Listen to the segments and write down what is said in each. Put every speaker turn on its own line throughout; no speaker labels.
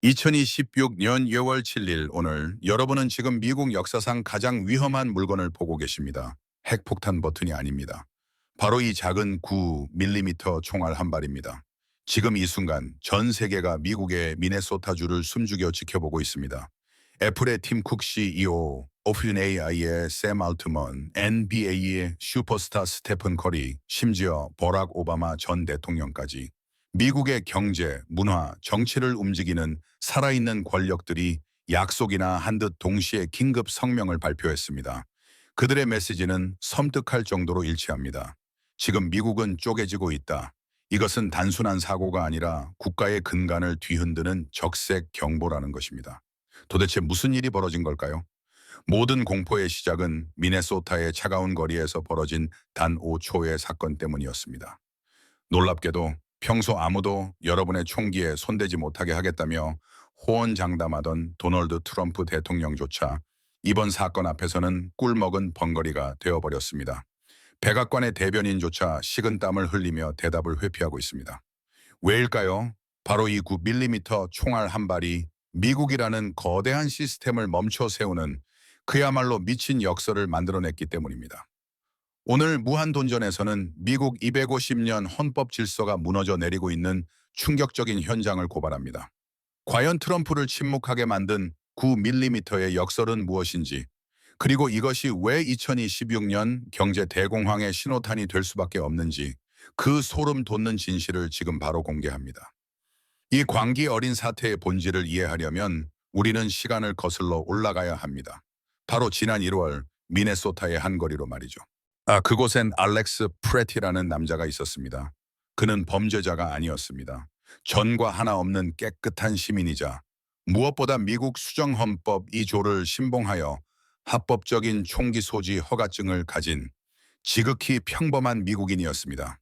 2026년 2월 7일 오늘 여러분은 지금 미국 역사상 가장 위험한 물건을 보고 계십니다. 핵폭탄 버튼이 아닙니다. 바로 이 작은 9mm 총알 한 발입니다. 지금 이 순간 전 세계가 미국의 미네소타주를 숨죽여 지켜보고 있습니다. 애플의 팀 쿡 CEO, 오픈AI의 샘 알트먼, NBA의 슈퍼스타 스테픈 커리, 심지어 버락 오바마 전 대통령까지 미국의 경제, 문화, 정치를 움직이는 살아있는 권력들이 약속이나 한 듯 동시에 긴급 성명을 발표했습니다. 그들의 메시지는 섬뜩할 정도로 일치합니다. 지금 미국은 쪼개지고 있다. 이것은 단순한 사고가 아니라 국가의 근간을 뒤흔드는 적색 경보라는 것입니다. 도대체 무슨 일이 벌어진 걸까요? 모든 공포의 시작은 미네소타의 차가운 거리에서 벌어진 단 5초의 사건 때문이었습니다. 놀랍게도 평소 아무도 여러분의 총기에 손대지 못하게 하겠다며 호언장담하던 도널드 트럼프 대통령조차 이번 사건 앞에서는 꿀먹은 벙거리가 되어버렸습니다. 백악관의 대변인조차 식은땀을 흘리며 대답을 회피하고 있습니다. 왜일까요? 바로 이 9mm 총알 한 발이 미국이라는 거대한 시스템을 멈춰 세우는 그야말로 미친 역설을 만들어냈기 때문입니다. 오늘 무한도전에서는 미국 250년 헌법 질서가 무너져 내리고 있는 충격적인 현장을 고발합니다. 과연 트럼프를 침묵하게 만든 9mm의 역설은 무엇인지, 그리고 이것이 왜 2026년 경제 대공황의 신호탄이 될 수밖에 없는지 그 소름 돋는 진실을 지금 바로 공개합니다. 이 광기 어린 사태의 본질을 이해하려면 우리는 시간을 거슬러 올라가야 합니다. 바로 지난 1월 미네소타의 한 거리로 말이죠. 그곳엔 알렉스 프레티라는 남자가 있었습니다. 그는 범죄자가 아니었습니다. 전과 하나 없는 깨끗한 시민이자 무엇보다 미국 수정헌법 2조를 신봉하여 합법적인 총기 소지 허가증을 가진 지극히 평범한 미국인이었습니다.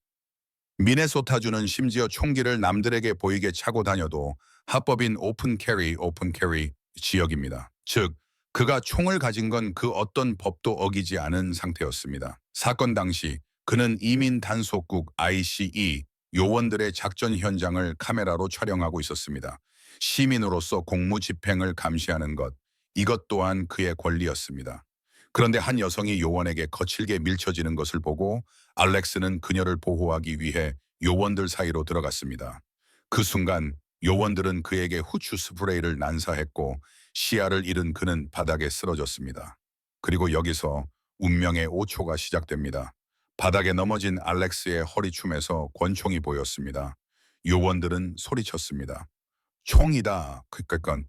미네소타주는 심지어 총기를 남들에게 보이게 차고 다녀도 합법인 오픈 캐리 지역입니다. 즉, 그가 총을 가진 건 그 어떤 법도 어기지 않은 상태였습니다. 사건 당시 그는 이민 단속국 ICE 요원들의 작전 현장을 카메라로 촬영하고 있었습니다. 시민으로서 공무 집행을 감시하는 것, 이것 또한 그의 권리였습니다. 그런데 한 여성이 요원에게 거칠게 밀쳐지는 것을 보고 알렉스는 그녀를 보호하기 위해 요원들 사이로 들어갔습니다. 그 순간 요원들은 그에게 후추 스프레이를 난사했고 시야를 잃은 그는 바닥에 쓰러졌습니다. 그리고 여기서 운명의 5초가 시작됩니다. 바닥에 넘어진 알렉스의 허리춤에서 권총이 보였습니다. 요원들은 소리쳤습니다. 총이다. 그건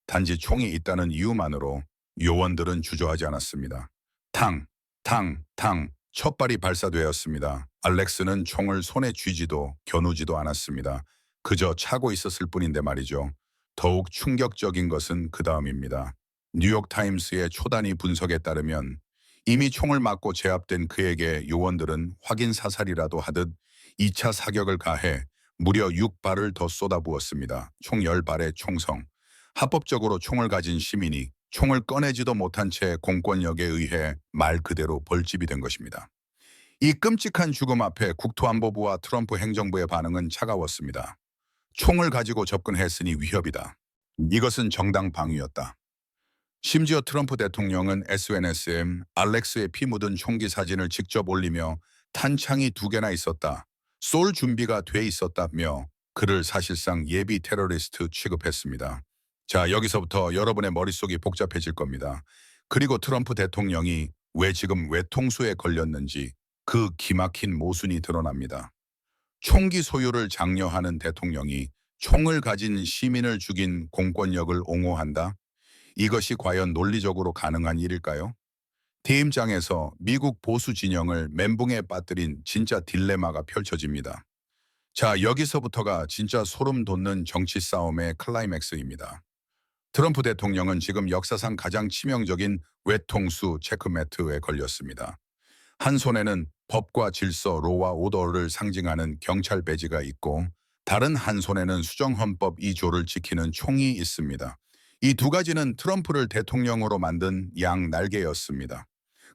단지 총이 있다는 이유만으로 요원들은 주저하지 않았습니다. 탕, 탕, 탕, 첫 발이 발사되었습니다. 알렉스는 총을 손에 쥐지도 겨누지도 않았습니다. 그저 차고 있었을 뿐인데 말이죠. 더욱 충격적인 것은 그 다음입니다. 뉴욕타임스의 초단위 분석에 따르면 이미 총을 맞고 제압된 그에게 요원들은 확인 사살이라도 하듯 2차 사격을 가해 무려 6발을 더 쏟아부었습니다. 총 10발의 총성. 합법적으로 총을 가진 시민이 총을 꺼내지도 못한 채 공권력에 의해 말 그대로 벌집이 된 것입니다. 이 끔찍한 죽음 앞에 국토안보부와 트럼프 행정부의 반응은 차가웠습니다. 총을 가지고 접근했으니 위협이다. 이것은 정당 방위였다. 심지어 트럼프 대통령은 SNS에 알렉스의 피 묻은 총기 사진을 직접 올리며 탄창이 2개나 있었다. 쏠 준비가 돼 있었다며 그를 사실상 예비 테러리스트 취급했습니다. 자, 여기서부터 여러분의 머릿속이 복잡해질 겁니다. 그리고 트럼프 대통령이 왜 지금 외통수에 걸렸는지 그 기막힌 모순이 드러납니다. 총기 소유를 장려하는 대통령이 총을 가진 시민을 죽인 공권력을 옹호한다? 이것이 과연 논리적으로 가능한 일일까요? 대임장에서 미국 보수 진영을 멘붕에 빠뜨린 진짜 딜레마가 펼쳐집니다. 자, 여기서부터가 진짜 소름 돋는 정치 싸움의 클라이맥스입니다. 트럼프 대통령은 지금 역사상 가장 치명적인 외통수 체크매트에 걸렸습니다. 한 손에는 법과 질서, 로와 오더를 상징하는 경찰 배지가 있고 다른 한 손에는 수정헌법 2조를 지키는 총이 있습니다. 이 두 가지는 트럼프를 대통령으로 만든 양 날개였습니다.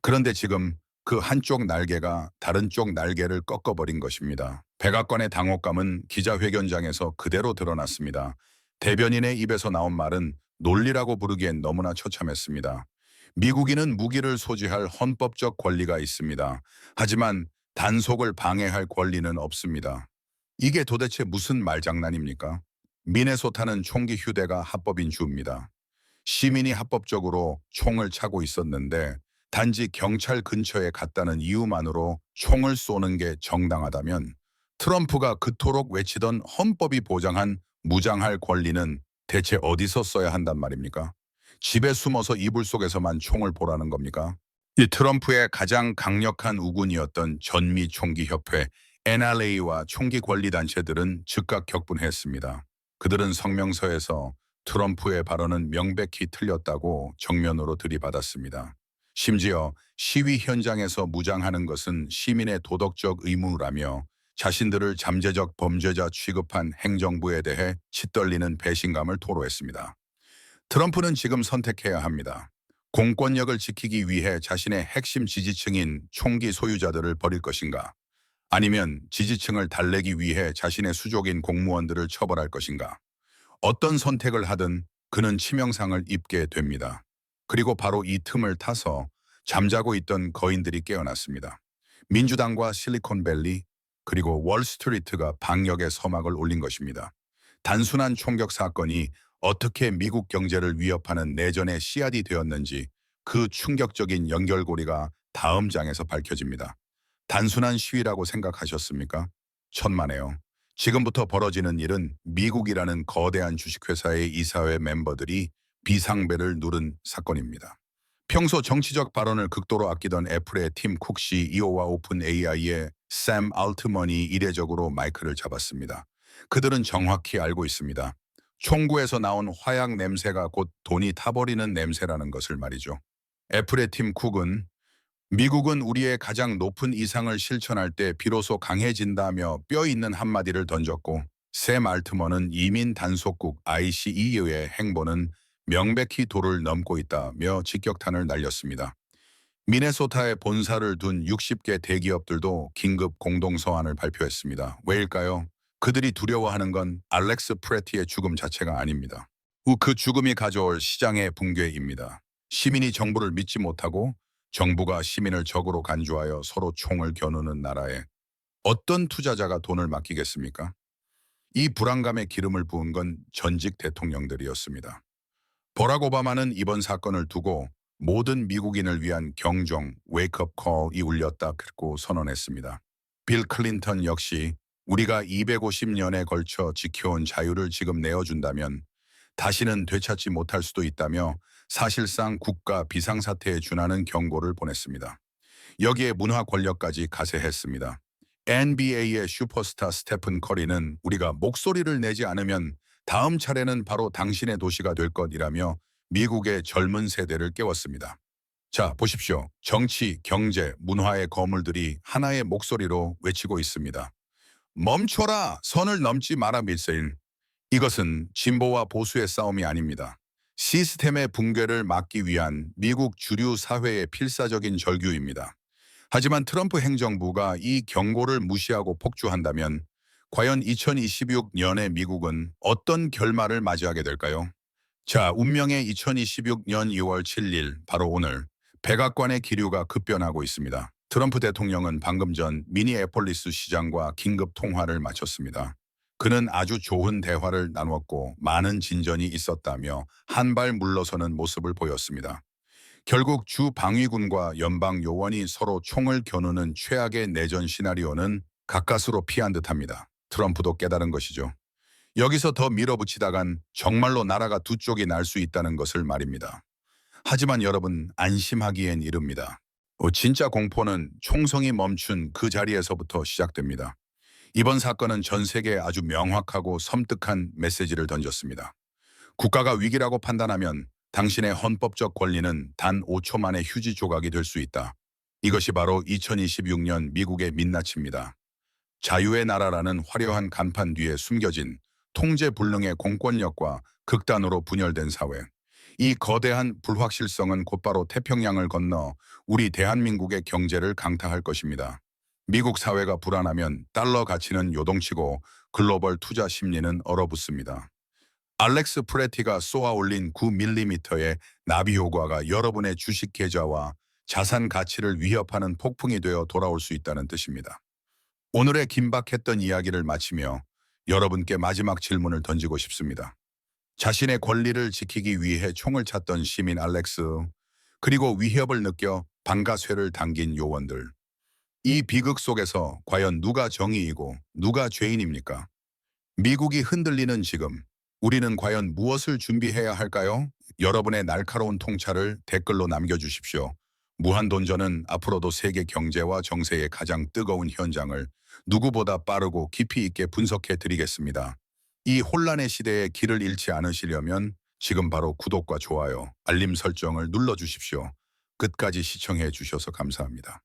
그런데 지금 그 한쪽 날개가 다른 쪽 날개를 꺾어버린 것입니다. 백악관의 당혹감은 기자회견장에서 그대로 드러났습니다. 대변인의 입에서 나온 말은 논리라고 부르기엔 너무나 처참했습니다. 미국인은 무기를 소지할 헌법적 권리가 있습니다. 하지만 단속을 방해할 권리는 없습니다. 이게 도대체 무슨 말장난입니까? 미네소타는 총기 휴대가 합법인 주입니다. 시민이 합법적으로 총을 차고 있었는데 단지 경찰 근처에 갔다는 이유만으로 총을 쏘는 게 정당하다면 트럼프가 그토록 외치던 헌법이 보장한 무장할 권리는 대체 어디서 써야 한단 말입니까? 집에 숨어서 이불 속에서만 총을 보라는 겁니까? 이 트럼프의 가장 강력한 우군이었던 전미총기협회 NRA와 총기 권리 단체들은 즉각 격분했습니다. 그들은 성명서에서 트럼프의 발언은 명백히 틀렸다고 정면으로 들이받았습니다. 심지어 시위 현장에서 무장하는 것은 시민의 도덕적 의무라며 자신들을 잠재적 범죄자 취급한 행정부에 대해 치떨리는 배신감을 토로했습니다. 트럼프는 지금 선택해야 합니다. 공권력을 지키기 위해 자신의 핵심 지지층인 총기 소유자들을 버릴 것인가? 아니면 지지층을 달래기 위해 자신의 수족인 공무원들을 처벌할 것인가? 어떤 선택을 하든 그는 치명상을 입게 됩니다. 그리고 바로 이 틈을 타서 잠자고 있던 거인들이 깨어났습니다. 민주당과 실리콘밸리 그리고 월스트리트가 방역의 서막을 올린 것입니다. 단순한 총격 사건이 어떻게 미국 경제를 위협하는 내전의 씨앗이 되었는지 그 충격적인 연결고리가 다음 장에서 밝혀집니다. 단순한 시위라고 생각하셨습니까? 천만에요. 지금부터 벌어지는 일은 미국이라는 거대한 주식회사의 이사회 멤버들이 비상벨을 누른 사건입니다. 평소 정치적 발언을 극도로 아끼던 애플의 팀 쿡 CEO와 오픈 AI의 샘 알트먼이 이례적으로 마이크를 잡았습니다. 그들은 정확히 알고 있습니다. 총구에서 나온 화약 냄새가 곧 돈이 타버리는 냄새라는 것을 말이죠. 애플의 팀 쿡은 미국은 우리의 가장 높은 이상을 실천할 때 비로소 강해진다며 뼈 있는 한마디를 던졌고 샘 알트먼은 이민 단속국 ICE의 행보는 명백히 도를 넘고 있다며 직격탄을 날렸습니다. 미네소타에 본사를 둔 60개 대기업들도 긴급 공동서한을 발표했습니다. 왜일까요? 그들이 두려워하는 건 알렉스 프레티의 죽음 자체가 아닙니다. 그 죽음이 가져올 시장의 붕괴입니다. 시민이 정부를 믿지 못하고 정부가 시민을 적으로 간주하여 서로 총을 겨누는 나라에 어떤 투자자가 돈을 맡기겠습니까? 이 불안감에 기름을 부은 건 전직 대통령들이었습니다. 버락 오바마는 이번 사건을 두고 모든 미국인을 위한 경종, 웨이크업 콜이 울렸다고 선언했습니다. 빌 클린턴 역시 우리가 250년에 걸쳐 지켜온 자유를 지금 내어준다면 다시는 되찾지 못할 수도 있다며 사실상 국가 비상사태에 준하는 경고를 보냈습니다. 여기에 문화 권력까지 가세했습니다. NBA의 슈퍼스타 스테픈 커리는 우리가 목소리를 내지 않으면 다음 차례는 바로 당신의 도시가 될 것이라며 미국의 젊은 세대를 깨웠습니다. 자, 보십시오. 정치, 경제, 문화의 거물들이 하나의 목소리로 외치고 있습니다. 멈춰라! 선을 넘지 마라 밀세인. 이것은 진보와 보수의 싸움이 아닙니다. 시스템의 붕괴를 막기 위한 미국 주류 사회의 필사적인 절규입니다. 하지만 트럼프 행정부가 이 경고를 무시하고 폭주한다면 과연 2026년의 미국은 어떤 결말을 맞이하게 될까요? 자, 운명의 2026년 2월 7일, 바로 오늘 백악관의 기류가 급변하고 있습니다. 트럼프 대통령은 방금 전 미니애폴리스 시장과 긴급 통화를 마쳤습니다. 그는 아주 좋은 대화를 나누었고 많은 진전이 있었다며 한 발 물러서는 모습을 보였습니다. 결국 주 방위군과 연방 요원이 서로 총을 겨누는 최악의 내전 시나리오는 가까스로 피한 듯합니다. 트럼프도 깨달은 것이죠. 여기서 더 밀어붙이다간 정말로 나라가 두 쪽이 날 수 있다는 것을 말입니다. 하지만 여러분, 안심하기엔 이릅니다. 진짜 공포는 총성이 멈춘 그 자리에서부터 시작됩니다. 이번 사건은 전 세계에 아주 명확하고 섬뜩한 메시지를 던졌습니다. 국가가 위기라고 판단하면 당신의 헌법적 권리는 단 5초 만에 휴지 조각이 될 수 있다. 이것이 바로 2026년 미국의 민낯입니다. 자유의 나라라는 화려한 간판 뒤에 숨겨진 통제불능의 공권력과 극단으로 분열된 사회. 이 거대한 불확실성은 곧바로 태평양을 건너 우리 대한민국의 경제를 강타할 것입니다. 미국 사회가 불안하면 달러 가치는 요동치고 글로벌 투자 심리는 얼어붙습니다. 알렉스 프레티가 쏘아 올린 9mm의 나비 효과가 여러분의 주식 계좌와 자산 가치를 위협하는 폭풍이 되어 돌아올 수 있다는 뜻입니다. 오늘의 긴박했던 이야기를 마치며 여러분께 마지막 질문을 던지고 싶습니다. 자신의 권리를 지키기 위해 총을 찼던 시민 알렉스, 그리고 위협을 느껴 방가쇠를 당긴 요원들. 이 비극 속에서 과연 누가 정의이고 누가 죄인입니까? 미국이 흔들리는 지금, 우리는 과연 무엇을 준비해야 할까요? 여러분의 날카로운 통찰을 댓글로 남겨주십시오. 무한돈전은 앞으로도 세계 경제와 정세의 가장 뜨거운 현장을 누구보다 빠르고 깊이 있게 분석해 드리겠습니다. 이 혼란의 시대에 길을 잃지 않으시려면 지금 바로 구독과 좋아요, 알림 설정을 눌러주십시오. 끝까지 시청해 주셔서 감사합니다.